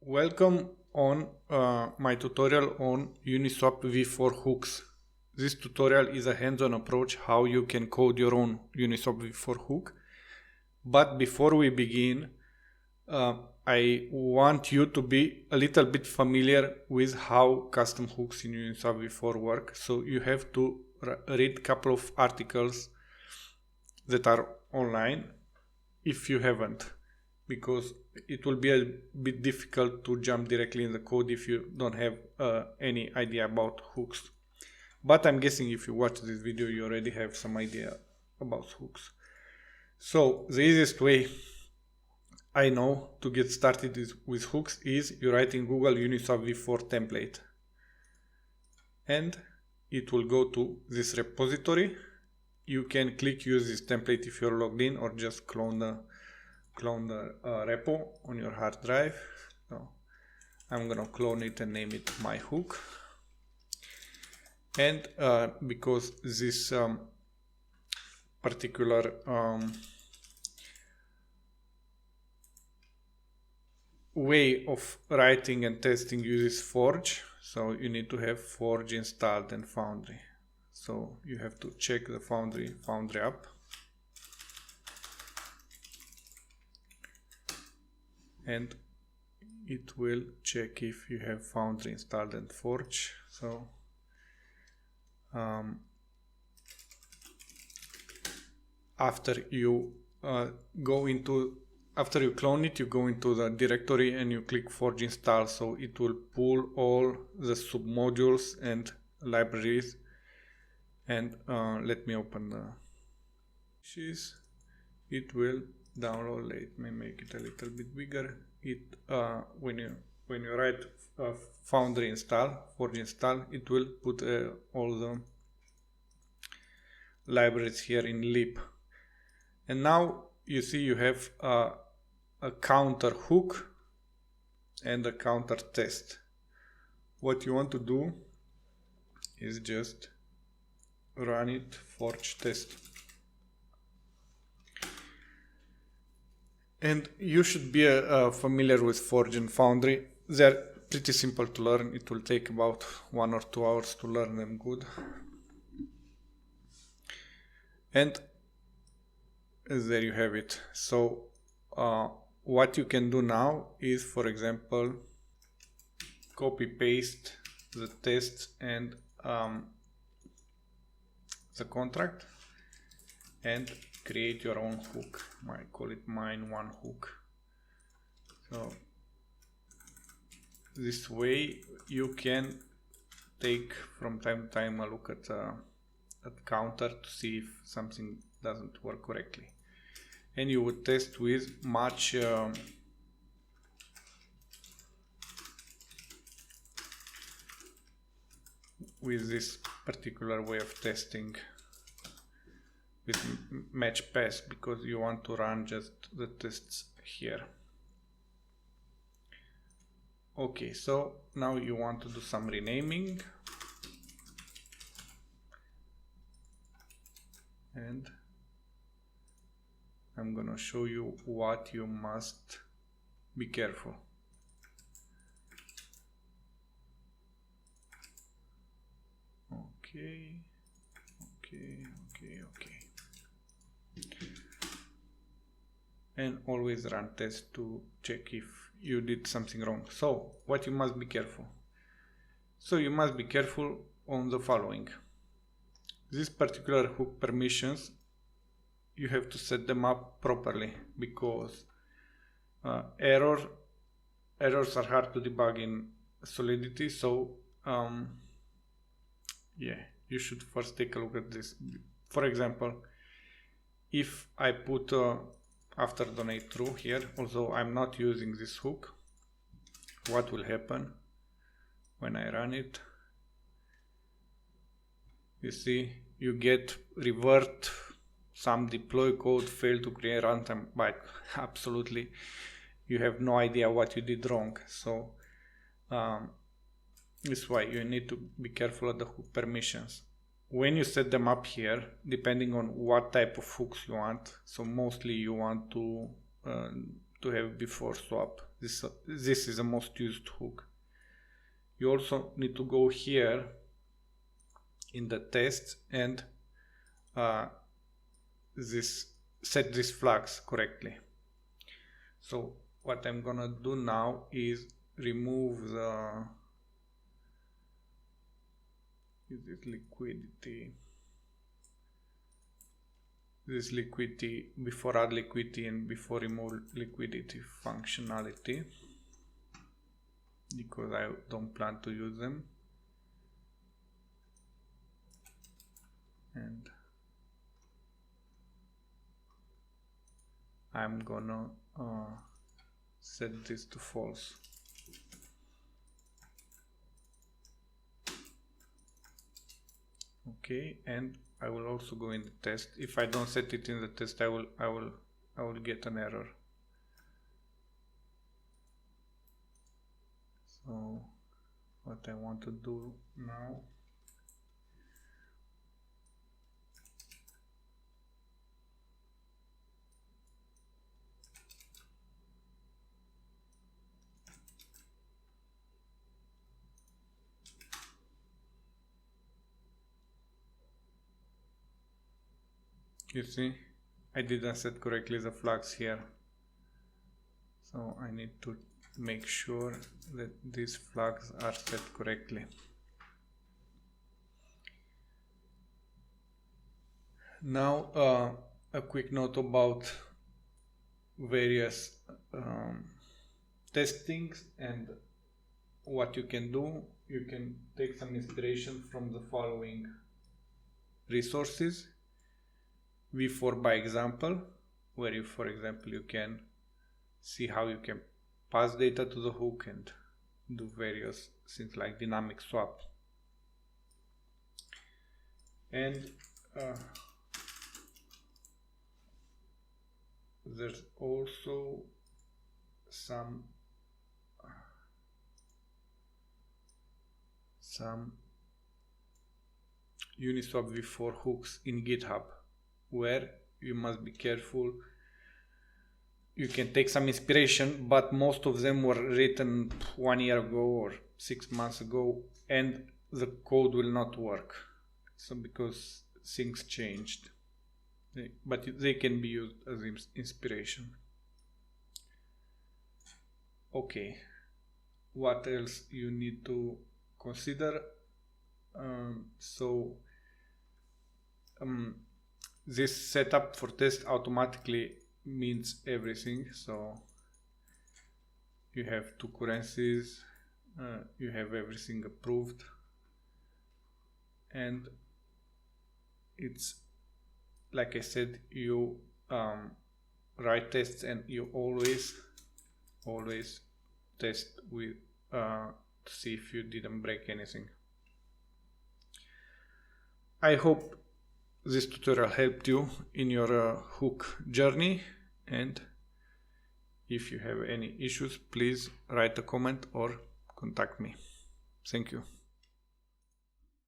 Welcome on my tutorial on Uniswap v4 hooks. This tutorial is a hands-on approach how you can code your own Uniswap v4 hook. But before we begin, I want you to be a little bit familiar with how custom hooks in Uniswap v4 work. So you have to read a couple of articles that are online if you haven't, because it will be a bit difficult to jump directly in the code if you don't have any idea about hooks. But I'm guessing if you watch this video, you already have some idea about hooks. So the easiest way I know to get started with hooks is you write in Google Uniswap v4 template. And it will go to this repository. You can click use this template if you're logged in, or just clone the repo on your hard drive. So I'm gonna clone it and name it my hook. And because this particular way of writing and testing uses Forge, so you need to have Forge installed and Foundry. So you have to check the Foundry app. And it will check if you have Foundry installed and Forge. So after you clone it, you go into the directory and you click Forge install. So it will pull all the submodules and libraries. And let me open the sheets. It will download. Let me make it a little bit bigger. It when you write Foundry install, Forge install, it will put all the libraries here in lib. And now you see you have a counter hook and a counter test. What you want to do is just run it Forge test. And you should be familiar with Forge and Foundry. They're pretty simple to learn. It will take about 1 or 2 hours to learn them good. And there you have it. So what you can do now is, for example, copy paste the test and the contract and create your own hook. I call it mine one hook. So this way you can take from time to time a look at counter to see if something doesn't work correctly. And you would test with much with this particular way of testing with match pass, because you want to run just the tests here. Okay, so now you want to do some renaming, and I'm gonna show you what you must be careful. Okay. And always run tests to check if you did something wrong. So what you must be careful. So you must be careful on the following. This particular hook permissions, you have to set them up properly, because errors are hard to debug in Solidity. So yeah, you should first take a look at this. For example, if I put after donate true here, although I'm not using this hook, what will happen when I run it? You see, you get revert, some deploy code failed to create runtime, but absolutely you have no idea what you did wrong. So this is why you need to be careful of the hook permissions. When you set them up here, depending on what type of hooks you want, so mostly you want to to have before swap. This is the most used hook. You also need to go here in the tests and set this flags correctly. So what I'm gonna do now is remove this liquidity before add liquidity and before remove liquidity functionality, because I don't plan to use them. And I'm gonna set this to false. Okay, and I will also go in the test. If I don't set it in the test, I will get an error. So what I want to do now, you see, I didn't set correctly the flags here. So I need to make sure that these flags are set correctly. Now a quick note about various testings and what you can do. You can take some inspiration from the following resources. V4 by example, where you, for example, you can see how you can pass data to the hook and do various things like dynamic swap. And there's also some Uniswap v4 hooks in GitHub, where you must be careful. You can take some inspiration, but most of them were written 1 year ago or 6 months ago, and the code will not work. So because things changed, but they can be used as inspiration. Okay, what else you need to consider? This setup for test automatically means everything. So you have 2 currencies, you have everything approved, and it's like I said, you write tests and you always test with to see if you didn't break anything. I hope this tutorial helped you in your hook journey, and if you have any issues, please write a comment or contact me. Thank you.